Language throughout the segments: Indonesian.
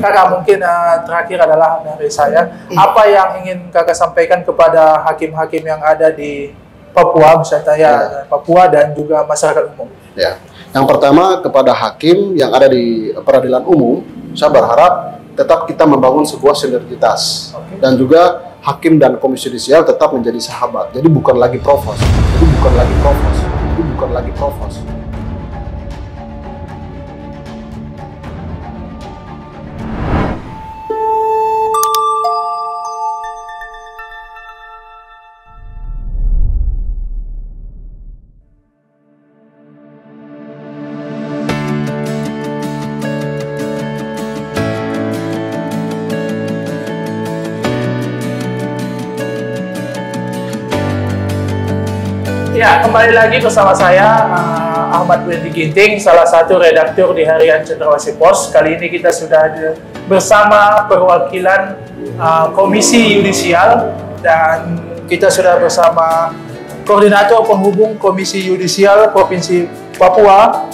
Kakak mungkin terakhir adalah dari saya, apa yang ingin Kakak sampaikan kepada hakim-hakim yang ada di Papua, misalnya ya, Papua dan juga masyarakat umum? Ya, yang pertama kepada hakim yang ada di peradilan umum, saya berharap tetap kita membangun sebuah sinergitas dan juga hakim dan komisi yudisial tetap menjadi sahabat. Jadi bukan lagi provos, jadi bukan lagi provos, jadi bukan lagi provos. Ya, kembali lagi bersama saya Ahmad Wendy Ginting, salah satu redaktur di Harian Cendrawasih Pos. Kali ini kita sudah bersama perwakilan Komisi Yudisial dan kita sudah bersama Koordinator Penghubung Komisi Yudisial Provinsi Papua,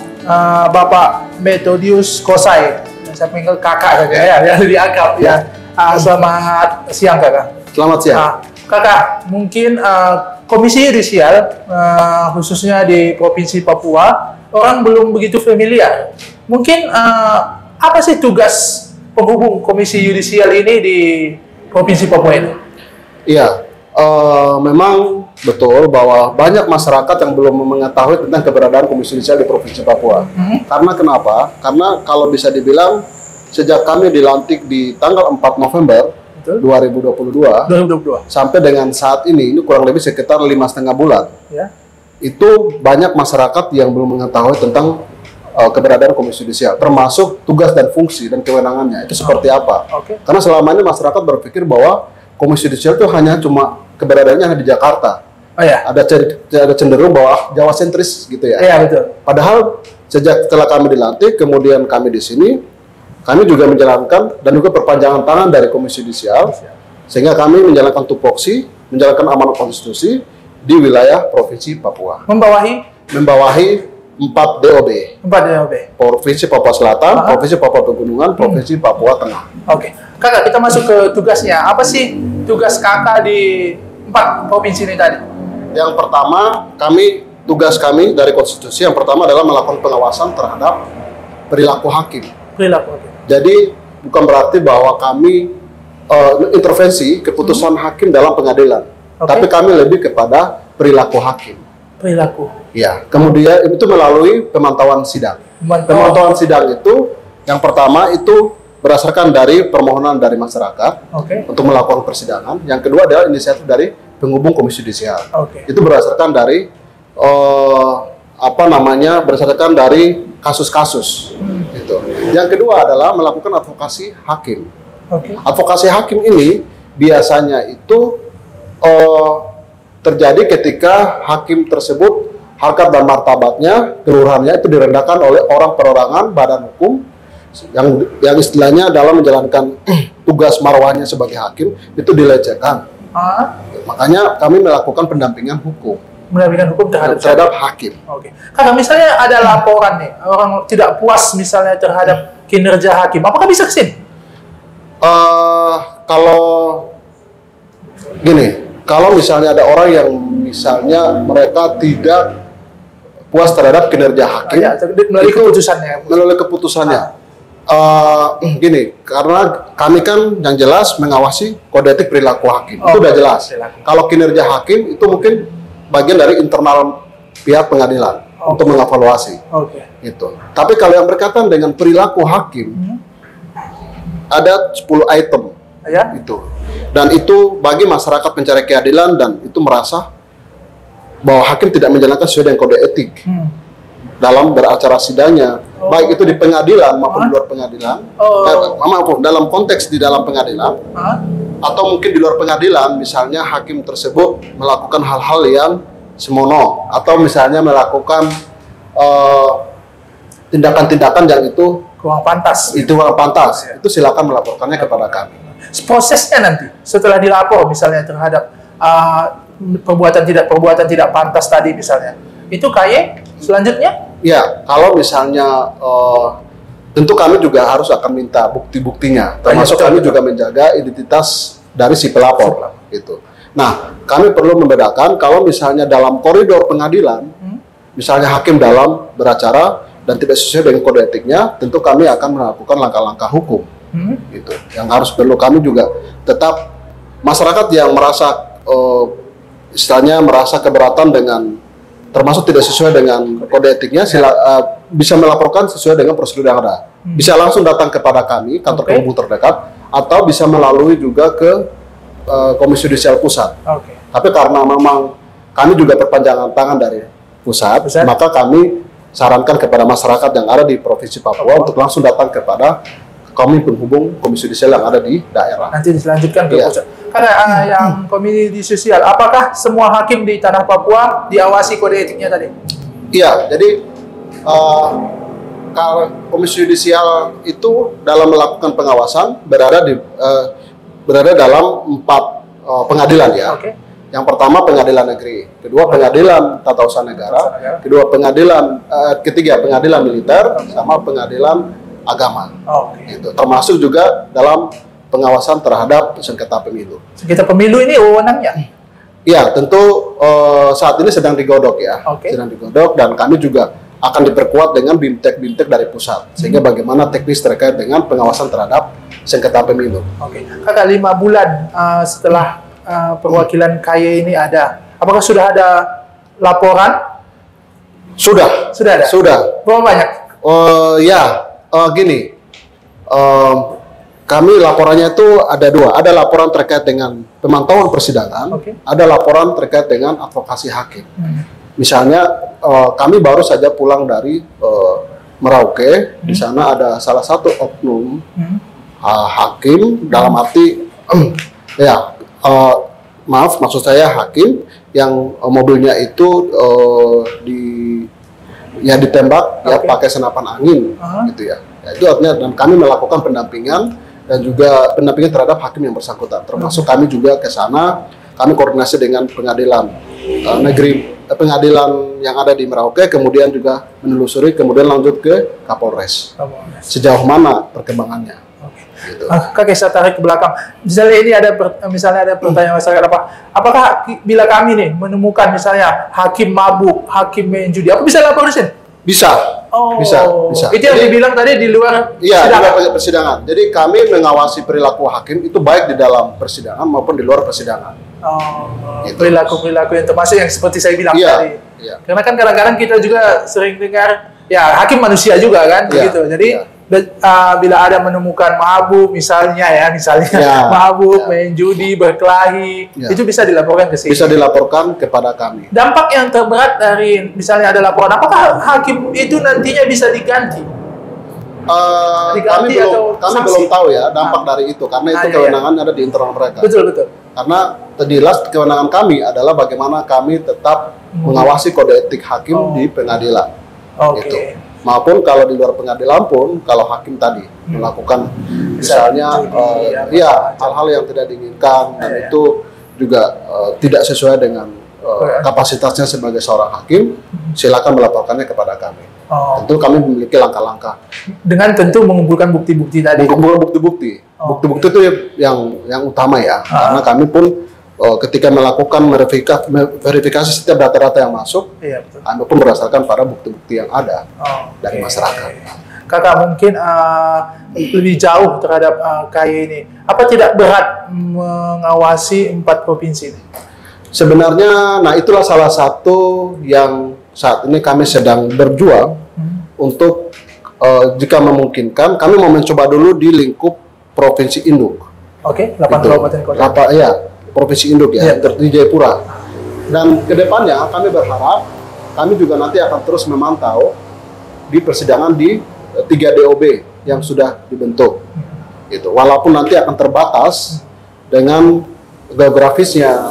Bapak Methodius Kosai. Saya panggil kakak saja ya, yang dianggap ya. Selamat siang kakak. Selamat siang. Kakak, mungkin Komisi Yudisial, khususnya di Provinsi Papua, orang belum begitu familiar. Mungkin apa sih tugas penghubung Komisi Yudisial ini di Provinsi Papua ini? Iya, memang betul bahwa banyak masyarakat yang belum mengetahui tentang keberadaan Komisi Yudisial di Provinsi Papua. Karena kenapa? Karena kalau bisa dibilang, sejak kami dilantik di tanggal 4 November 2022 sampai dengan saat ini kurang lebih sekitar 5,5 bulan. Ya. Itu banyak masyarakat yang belum mengetahui tentang keberadaan Komisi Yudisial, termasuk tugas dan fungsi dan kewenangannya itu seperti apa. Karena selama ini masyarakat berpikir bahwa Komisi Yudisial itu hanya cuma keberadaannya di Jakarta. Ada cenderung bahwa Jawa sentris gitu ya. Iya, betul. Padahal setelah kami dilantik, kemudian kami di sini, kami juga menjalankan dan juga perpanjangan tangan dari Komisi Yudisial, sehingga kami menjalankan tupoksi, menjalankan amanat konstitusi di wilayah Provinsi Papua. Membawahi 4 DOB. 4 DOB. Provinsi Papua Selatan, Provinsi Papua Pegunungan, Provinsi Papua Tengah. Oke. Kakak, kita masuk ke tugasnya. Apa sih tugas kakak di 4 provinsi ini tadi? Yang pertama, tugas kami dari konstitusi yang pertama adalah melakukan pengawasan terhadap perilaku hakim. Jadi bukan berarti bahwa kami intervensi keputusan hakim dalam pengadilan, tapi kami lebih kepada perilaku hakim. Ya, kemudian itu melalui pemantauan sidang. Pemantauan sidang itu yang pertama itu berdasarkan dari permohonan dari masyarakat untuk melakukan persidangan. Yang kedua adalah inisiatif dari penghubung Komisi Yudisial. Itu berdasarkan dari berdasarkan dari kasus-kasus. Gitu. Yang kedua adalah melakukan advokasi hakim. Advokasi hakim ini biasanya itu terjadi ketika hakim tersebut harkat dan martabatnya, keluhurannya itu direndahkan oleh orang perorangan, badan hukum yang istilahnya dalam menjalankan tugas marwahnya sebagai hakim itu dilecehkan. Makanya kami melakukan pendampingan hukum. Terhadap hakim. Kalau misalnya ada laporan nih, orang tidak puas misalnya terhadap kinerja hakim, apakah bisa kesini? Kalau misalnya ada orang yang misalnya mereka tidak puas terhadap kinerja hakim, melalui keputusannya. Karena kami kan yang jelas mengawasi kode etik perilaku hakim, itu udah jelas. Kalau kinerja hakim itu mungkin bagian dari internal pihak pengadilan untuk mengevaluasi. Gitu. Tapi kalau yang berkaitan dengan perilaku hakim, ada 10 item itu. Dan itu bagi masyarakat pencari keadilan dan itu merasa bahwa hakim tidak menjalankan sesuai dengan kode etik dalam beracara sidangnya, baik itu di pengadilan maupun di luar pengadilan. Dalam konteks di dalam pengadilan atau mungkin di luar pengadilan, misalnya hakim tersebut melakukan hal-hal yang sembrono atau misalnya melakukan tindakan-tindakan yang itu kurang pantas. Itu silakan melaporkannya kepada kami. Prosesnya nanti setelah dilapor misalnya terhadap perbuatan tidak pantas tadi misalnya, itu KY selanjutnya? Ya, kalau misalnya tentu kami juga harus akan minta bukti-buktinya, termasuk kami juga menjaga identitas dari si pelapor. Gitu. Nah, kami perlu membedakan kalau misalnya dalam koridor pengadilan, misalnya hakim dalam beracara dan tidak sesuai dengan kode etiknya, tentu kami akan melakukan langkah-langkah hukum. Gitu. Yang harus perlu kami juga tetap masyarakat yang merasa istilahnya merasa keberatan dengan termasuk tidak sesuai dengan kode etiknya bisa melaporkan sesuai dengan prosedur yang ada. Bisa langsung datang kepada kami, kantor penghubung terdekat, atau bisa melalui juga ke Komisi Yudisial Pusat. Tapi karena memang kami juga perpanjangan tangan dari pusat, maka kami sarankan kepada masyarakat yang ada di Provinsi Papua untuk langsung datang kepada kami penghubung Komisi Yudisial yang ada di daerah. Nanti diselanjutkan ke pusat. Karena yang Komisi Yudisial, apakah semua hakim di tanah Papua diawasi kode etiknya tadi? Iya, jadi kalau Komisi Yudisial itu dalam melakukan pengawasan berada dalam 4 pengadilan ya. Yang pertama pengadilan negeri, kedua pengadilan tata usaha negara, ketiga pengadilan militer, sama pengadilan agama. Gitu. Termasuk juga dalam pengawasan terhadap sengketa pemilu. Sengketa pemilu ini wewenangnya? Iya, tentu saat ini sedang digodok ya, sedang digodok, dan kami juga akan diperkuat dengan bimtek dari pusat, sehingga bagaimana teknis terkait dengan pengawasan terhadap sengketa pemilu. Kakak 5 bulan setelah perwakilan KY ini ada, apakah sudah ada laporan? Sudah ada. Berapa banyak? Gini. Kami laporannya itu ada 2. Ada laporan terkait dengan pemantauan persidangan, ada laporan terkait dengan advokasi hakim. Misalnya kami baru saja pulang dari Merauke, di sana ada salah satu oknum hakim, dalam arti maksud saya hakim yang mobilnya itu ditembak pakai senapan angin, gitu ya. Itu artinya, dan kami melakukan pendampingan dan juga pendampingan terhadap hakim yang bersangkutan. Termasuk kami juga ke sana, kami koordinasi dengan pengadilan negeri, pengadilan yang ada di Merauke, kemudian juga menelusuri, kemudian lanjut ke Kapolres. Sejauh mana perkembangannya? Gitu. Kakek, saya tarik ke belakang. Misalnya ada pertanyaan masyarakat apakah bila kami nih menemukan misalnya hakim mabuk, hakim main judi, aku bisa laporin? Bisa. Bisa. Itu yang dibilang tadi di luar persidangan. Iya, di luar persidangan. Jadi kami mengawasi perilaku hakim itu baik di dalam persidangan maupun di luar persidangan. Gitu. Perilaku yang termasuk yang seperti saya bilang tadi. Karena kan kadang-kadang kita juga sering dengar, ya hakim manusia juga kan, begitu. Jadi bila ada menemukan mabuk misalnya mabuk, main judi, berkelahi, itu bisa dilaporkan ke sini. Bisa dilaporkan kepada kami. Dampak yang terberat dari misalnya ada laporan, apakah hakim itu nantinya bisa diganti? Kami belum tahu ya dampak dari itu, karena itu kewenangan ada di internal mereka. Betul. Karena jelas kewenangan kami adalah bagaimana kami tetap mengawasi kode etik hakim di pengadilan. Gitu. Maupun kalau di luar pengadilan pun, kalau hakim tadi melakukan misalnya hal-hal yang tidak diinginkan dan itu juga tidak sesuai dengan kapasitasnya sebagai seorang hakim, silakan melaporkannya kepada kami. Tentu kami memiliki langkah-langkah. Dengan tentu mengumpulkan bukti-bukti tadi. Mengumpulkan bukti-bukti. Bukti-bukti itu yang utama ya, karena kami pun ketika melakukan verifikasi setiap data-data yang masuk, kami pun berdasarkan pada bukti-bukti yang ada dari masyarakat. Kakak mungkin lebih jauh terhadap KY ini, apa tidak berat mengawasi 4 provinsi ini? Sebenarnya, itulah salah satu yang saat ini kami sedang berjuang untuk jika memungkinkan, kami mau mencoba dulu di lingkup Provinsi Induk. 8 kabupaten kota. Provinsi Induk di Jayapura. Dan kedepannya kami berharap kami juga nanti akan terus memantau di persidangan di 3 DOB yang sudah dibentuk. Gitu. Walaupun nanti akan terbatas dengan geografisnya.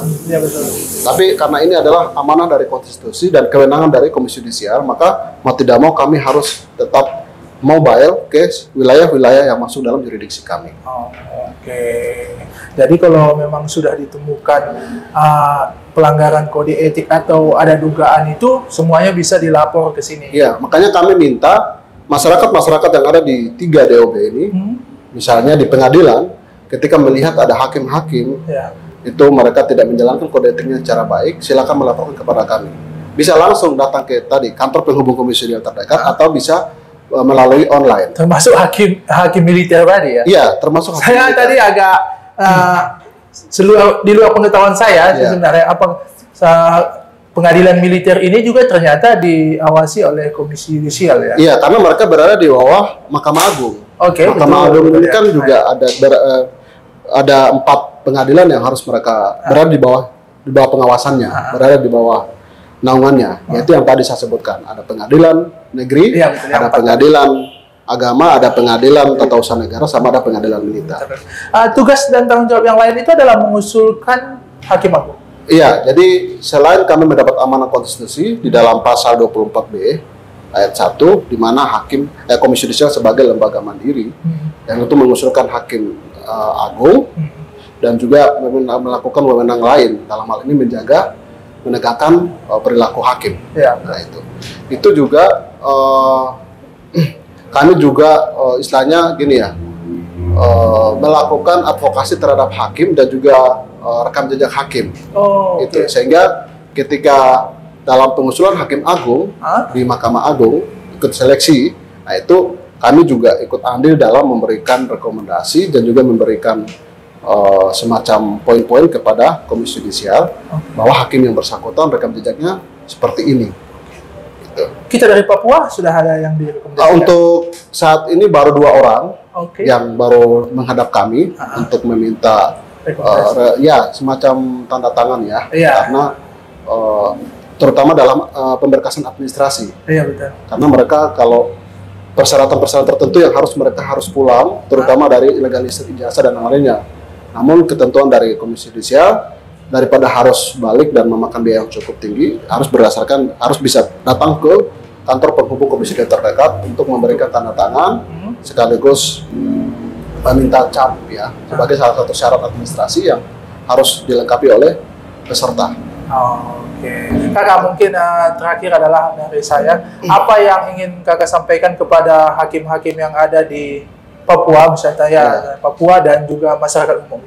Tapi karena ini adalah amanah dari konstitusi dan kewenangan dari Komisi Yudisial, maka mau tidak mau kami harus tetap mobile ke wilayah-wilayah yang masuk dalam jurisdiksi kami. Jadi kalau memang sudah ditemukan pelanggaran kode etik atau ada dugaan itu, semuanya bisa dilapor ke sini. Iya, makanya kami minta masyarakat yang ada di 3 DOB ini, misalnya di pengadilan, ketika melihat ada hakim-hakim, itu mereka tidak menjalankan kode etiknya secara baik, silakan melaporkan kepada kami. Bisa langsung datang ke kantor penghubung komisi judisial terdekat, atau bisa melalui online. Termasuk hakim militer tadi ya? Iya, termasuk hakim Saya militer. tadi agak di luar pengetahuan saya sebenarnya pengadilan militer ini juga ternyata diawasi oleh Komisi Yudisial ya? Iya, karena mereka berada di bawah Mahkamah Agung. Mahkamah Agung ini kan juga ada 4 pengadilan yang harus mereka berada di bawah pengawasannya, berada di bawah naungannya. Yaitu yang tadi saya sebutkan, ada pengadilan negeri, ada pengadilan agama, ada pengadilan tata usaha negara, sama ada pengadilan militer. Tugas dan tanggung jawab yang lain itu adalah mengusulkan hakim agung. Iya, jadi selain kami mendapat amanah konstitusi di dalam pasal 24B ayat 1, di mana Komisi Yudisial sebagai lembaga mandiri yang itu mengusulkan hakim agung dan juga melakukan wewenang lain, dalam hal ini menegakkan perilaku hakim. Nah itu juga kami juga istilahnya gini ya, melakukan advokasi terhadap hakim dan juga rekam jejak hakim. Sehingga ketika dalam pengusulan hakim agung di Mahkamah Agung ikut seleksi, nah itu kami juga ikut andil dalam memberikan rekomendasi dan juga memberikan semacam poin-poin kepada Komisi Yudisial bahwa hakim yang bersangkutan rekam jejaknya seperti ini. Kita dari Papua sudah ada yang direkomendasikan? Untuk saat ini baru 2 orang yang baru menghadap kami untuk meminta semacam tanda tangan ya, karena terutama dalam pemberkasan administrasi. Betul. Karena mereka kalau persyaratan-persyaratan tertentu yang mereka harus pulang, terutama dari legalisasi ijazah dan lainnya. Namun ketentuan dari Komisi Yudisial, daripada harus balik dan memakan biaya yang cukup tinggi, harus bisa datang ke kantor penghubung komisi terdekat untuk memberikan tanda tangan sekaligus meminta cap ya, sebagai salah satu syarat administrasi yang harus dilengkapi oleh peserta. Kakak, mungkin terakhir adalah dari saya, apa yang ingin kakak sampaikan kepada hakim-hakim yang ada di Papua, misalnya Papua dan juga masyarakat umum?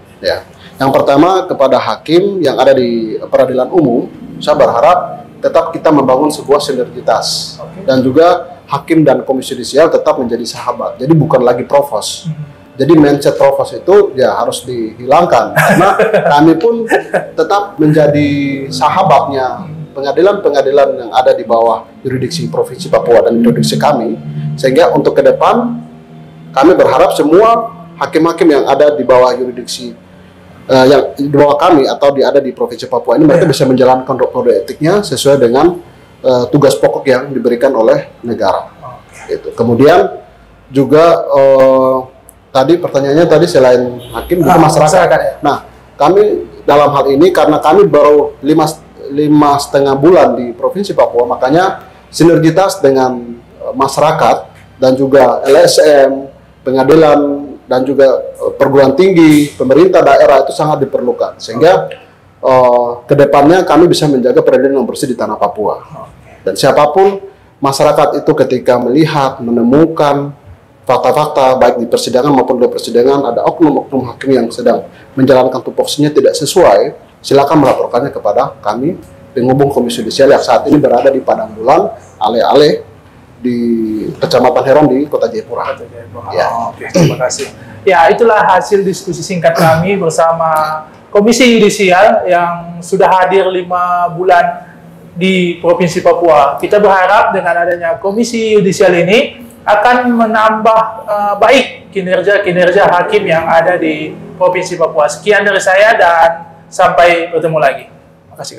Yang pertama, kepada hakim yang ada di peradilan umum, saya berharap tetap kita membangun sebuah sinergitas dan juga hakim dan Komisi Yudisial tetap menjadi sahabat. Jadi bukan lagi provos. Jadi mindset provos itu harus dihilangkan, karena kami pun tetap menjadi sahabatnya pengadilan-pengadilan yang ada di bawah yurisdiksi Provinsi Papua dan yurisdiksi kami, sehingga untuk ke depan kami berharap semua hakim-hakim yang ada di bawah yurisdiksi yang di bawah kami atau ada di Provinsi Papua ini, mereka bisa menjalankan kode etiknya sesuai dengan tugas pokok yang diberikan oleh negara. Kemudian juga tadi pertanyaannya selain hakim juga masyarakat. Nah, kami dalam hal ini karena kami baru 5,5 bulan di Provinsi Papua, makanya sinergitas dengan masyarakat dan juga LSM, pengadilan dan juga perguruan tinggi, pemerintah daerah itu sangat diperlukan, sehingga kedepannya kami bisa menjaga peradilan yang bersih di tanah Papua. Dan siapapun masyarakat itu ketika melihat, menemukan fakta-fakta baik di persidangan maupun di persidangan ada oknum-oknum hakim yang sedang menjalankan tupoksinya tidak sesuai, silakan melaporkannya kepada kami penghubung Komisi Yudisial yang saat ini berada di Padang Bulan, Ale-Ale di Kecamatan Heron di Kota Jayapura. Terima kasih. Ya, itulah hasil diskusi singkat kami bersama Komisi Yudisial yang sudah hadir 5 bulan di Provinsi Papua. Kita berharap dengan adanya Komisi Yudisial ini akan menambah baik kinerja hakim yang ada di Provinsi Papua. Sekian dari saya dan sampai bertemu lagi. Terima kasih.